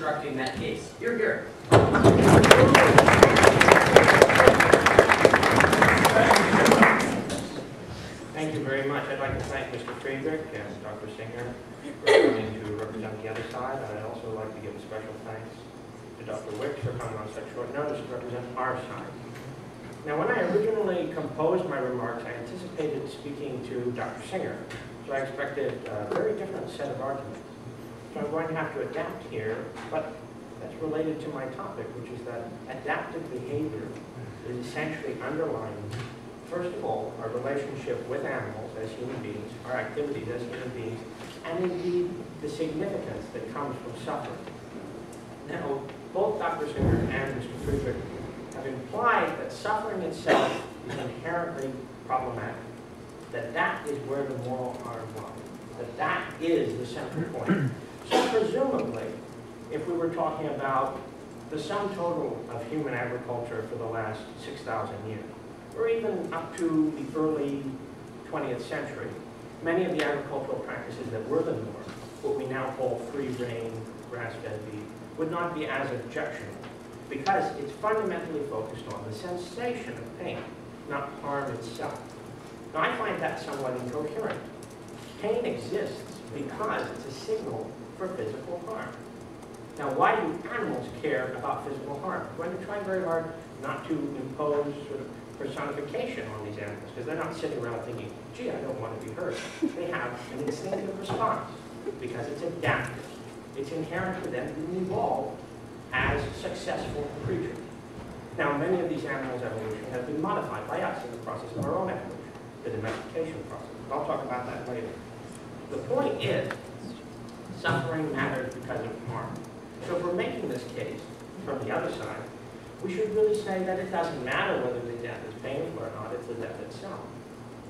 constructing that case. Hear, hear. Thank you very much. I'd like to thank Mr. Friedrich and Dr. Singer for coming to represent the other side. And I'd also like to give a special thanks to Dr. Wicks for coming on such short notice to represent our side. Now, when I originally composed my remarks, I anticipated speaking to Dr. Singer, so I expected a very different set of arguments. So I'm going to have to adapt here, but that's related to my topic, which is that adaptive behavior is essentially underlying, first of all, our relationship with animals as human beings, our activities as human beings, and indeed the significance that comes from suffering. Now, both Dr. Singer and Mr. Friedrich have implied that suffering itself is inherently problematic, that is where the moral harm lies, that is the central point. So presumably, if we were talking about the sum total of human agriculture for the last 6,000 years, or even up to the early 20th century, many of the agricultural practices that were the norm, what we now call free-range, grass-fed beef, would not be as objectionable, because it's fundamentally focused on the sensation of pain, not harm itself. Now, I find that somewhat incoherent. Pain exists because it's a signal for physical harm. Now, why do animals care about physical harm? I'm going to try very hard not to impose sort of personification on these animals, because they're not sitting around thinking, gee, I don't want to be hurt. They have an instinctive response, because it's adaptive. It's inherent for them to evolve as successful creatures. Now, many of these animals' evolution has been modified by us in the process of our own evolution, the domestication process. I'll talk about that later. The point is, suffering matters because of harm. So if we're making this case from the other side, we should really say that it doesn't matter whether the death is painful or not, it's the death itself.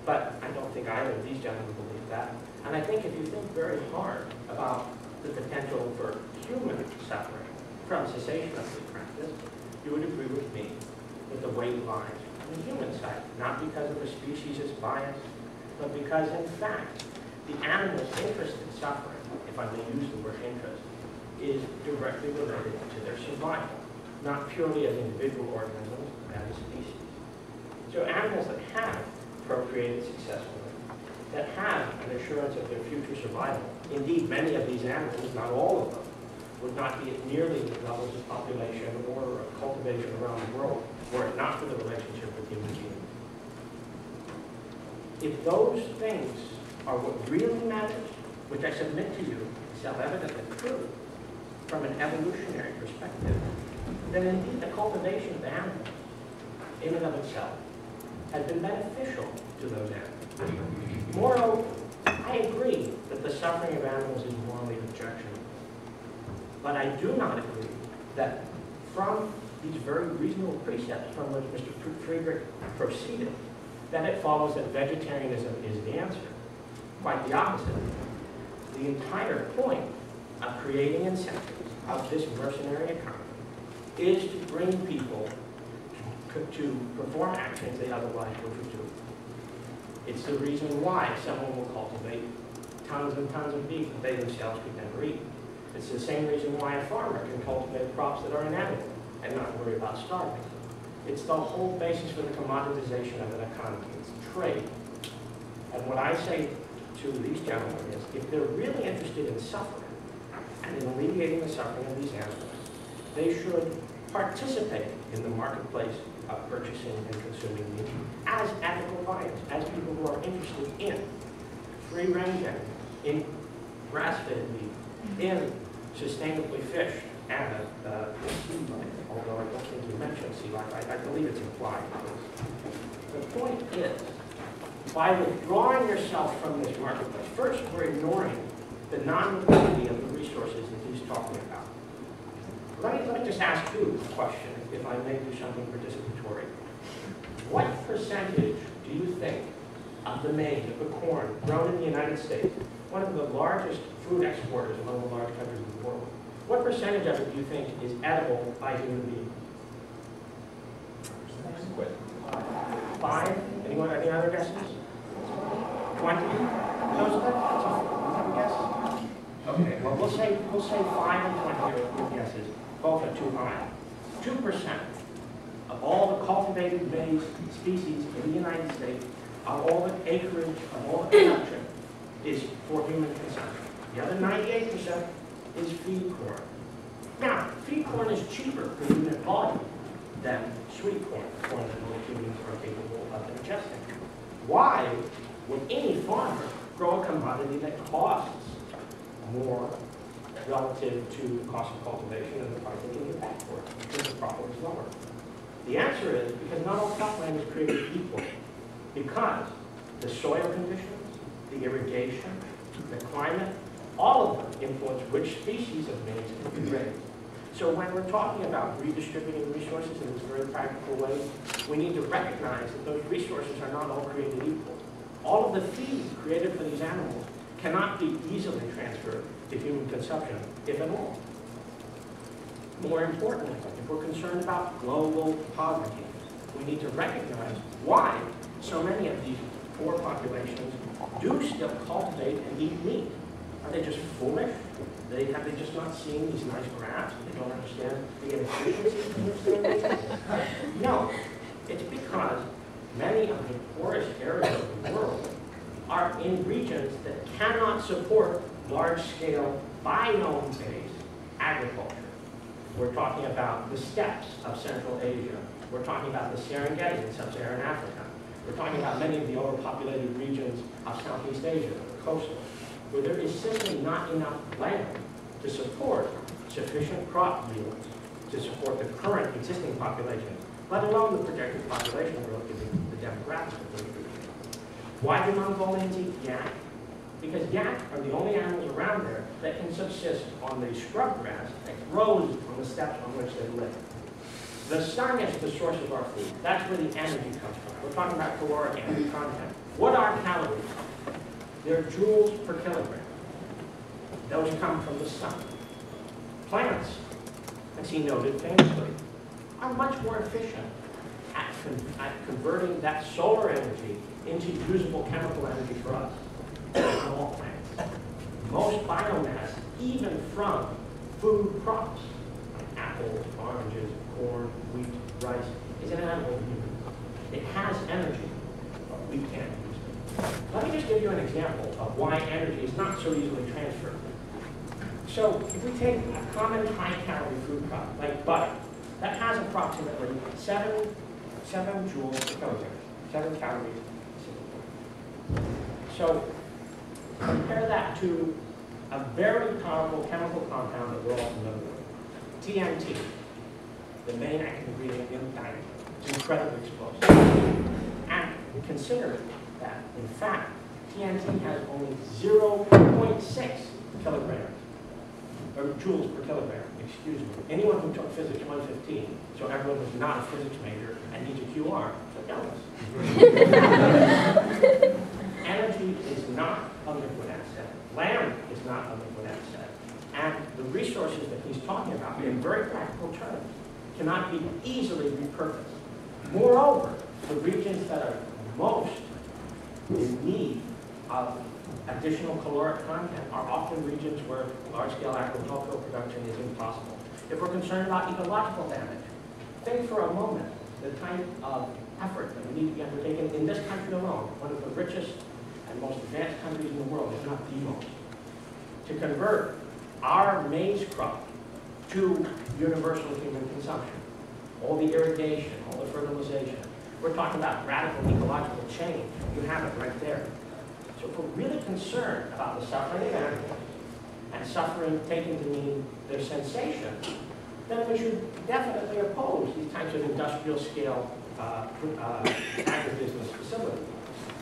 But I don't think either of these gentlemen believe that. And I think if you think very hard about the potential for human suffering from cessation of this practice, you would agree with me that the weight lies on the human side, not because of the species' bias, but because, in fact, the animal's interest in suffering, if I may use the word interest, is directly related to their survival, not purely as individual organisms, but as a species. So animals that have procreated successfully, that have an assurance of their future survival, indeed many of these animals, not all of them, would not be at nearly the levels of population or of cultivation around the world were it not for the relationship with human beings. If those things are what really matters, which I submit to you, self-evident and true, from an evolutionary perspective, then indeed the cultivation of animals, in and of itself, has been beneficial to those animals. Moreover, I agree that the suffering of animals is morally objectionable. But I do not agree that from these very reasonable precepts from which Mr. Friedrich proceeded, that it follows that vegetarianism is the answer. Quite the opposite. The entire point of creating incentives of this mercenary economy is to bring people to perform actions they otherwise wouldn't do. It's the reason why someone will cultivate tons and tons of beef that they themselves could never eat. It's the same reason why a farmer can cultivate crops that are inedible and not worry about starving. It's the whole basis for the commoditization of an economy. It's trade. And what I say to these gentlemen is, if they're really interested in suffering and in alleviating the suffering of these animals, they should participate in the marketplace of purchasing and consuming meat as ethical buyers, as people who are interested in free-range animals, in grass-fed meat, in sustainably fished and sea life, although I don't think you mentioned sea life. I believe it's implied. The point is, by withdrawing yourself from this marketplace, first we're ignoring the non-liquidity of the resources that he's talking about. Let me just ask you a question, if I may do something participatory. What percentage do you think of the maize, of the corn, grown in the United States, one of the largest food exporters among the large countries of the world, what percentage of it do you think is edible by human beings? 5? Anyone, any other guesses? 20? Those are the guess? Okay, well we'll say 5 and 20 are good guesses. both are too high. 2% of all the cultivated maize species in the United States, of all the acreage, of all the production, is for human consumption. The other 98% is feed corn. Now, feed corn is cheaper per unit volume than sweet corn, corn that most humans are capable of ingesting. Why would any farmer grow a commodity that costs more relative to the cost of cultivation and the price they can get back for it, because the profit is lower? The answer is because not all cropland is created equal. Because the soil conditions, the irrigation, the climate, all of them influence which species of maize can be raised. So when we're talking about redistributing resources in this very practical way, we need to recognize that those resources are not all created equal. All of the feed created for these animals cannot be easily transferred to human consumption, if at all. More importantly, if we're concerned about global poverty, we need to recognize why so many of these poor populations do still cultivate and eat meat. Are they just foolish? Have they just not seen these nice graphs? They don't understand the inefficiencies in which they're making? No, it's because many of the poorest areas of the world are in regions that cannot support large-scale biome-based agriculture. We're talking about the steppes of Central Asia. We're talking about the Serengeti in Sub-Saharan Africa. We're talking about many of the overpopulated regions of Southeast Asia, the coastal, where there is simply not enough land to support sufficient crop yields to support the current existing population, let alone the projected population growth given the demographics of those regions. Why do Mongolians eat yak? Because yak are the only animals around there that can subsist on the scrub grass that grows on the steppes on which they live. The sun is the source of our food. That's where the energy comes from. We're talking about caloric energy content. What are calories? They're joules per kilogram. Those come from the sun. Plants, as he noted famously, are much more efficient at converting that solar energy into usable chemical energy for us than all plants. Most biomass, even from food crops, like apples, oranges, corn, wheat, rice, is an animal human. It has energy, but we can't use it. Let me just give you an example of why energy is not so easily transferred. So if we take a common high-calorie food product, like butter, that has approximately 7 joules per kilogram, 7 calories. So compare that to a very powerful chemical compound that we're all familiar with, TNT, the main active ingredient in dynamite. It's incredibly explosive. And consider that, in fact, TNT has only 0.6 kilograms, or joules per kilogram, excuse me. Anyone who took physics 115, so everyone who's not a physics major and needs a QR, so tell us. Energy is not a liquid asset. Land is not a liquid asset. And the resources that he's talking about, in very practical terms, cannot be easily repurposed. Moreover, the regions that are most in need of additional caloric content are often regions where large-scale agricultural production is impossible. If we're concerned about ecological damage, think for a moment the type of effort that we need to be undertaken in this country alone, one of the richest and most advanced countries in the world, if not the most, to convert our maize crop to universal human consumption. All the irrigation, all the fertilization. We're talking about radical ecological change. You have it right there. So if we're really concerned about the suffering of animals, and suffering taken to mean their sensation, then we should definitely oppose these types of industrial scale agribusiness facilities.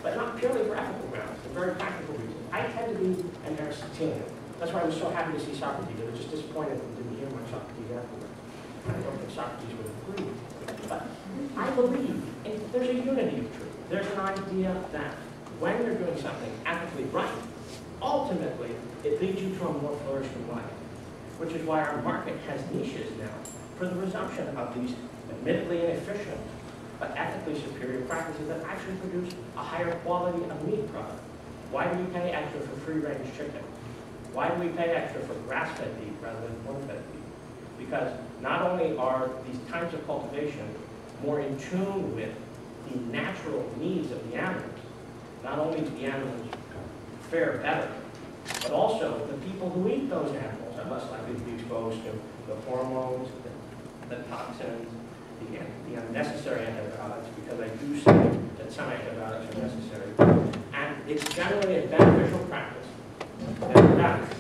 But not purely for ethical grounds, for very practical reasons. I tend to be an Aristotelian. That's why I was so happy to see Socrates. I was just disappointed that we didn't hear much Socrates afterwards. I don't think Socrates would agree. But I believe there's a unity of truth. There's an idea that when you're doing something ethically right, ultimately it leads you to a more flourishing life. Which is why our market has niches now for the resumption of these admittedly inefficient but ethically superior practices that actually produce a higher quality of meat product. Why do we pay extra for free-range chicken? Why do we pay extra for grass-fed beef rather than corn-fed beef? because not only are these types of cultivation more in tune with the natural needs of the animals, not only do the animals fare better, but also the people who eat those animals are less likely to be exposed to the hormones, the toxins, the unnecessary antibiotics, because I do say that some antibiotics are necessary. And it's generally a beneficial practice. And with that,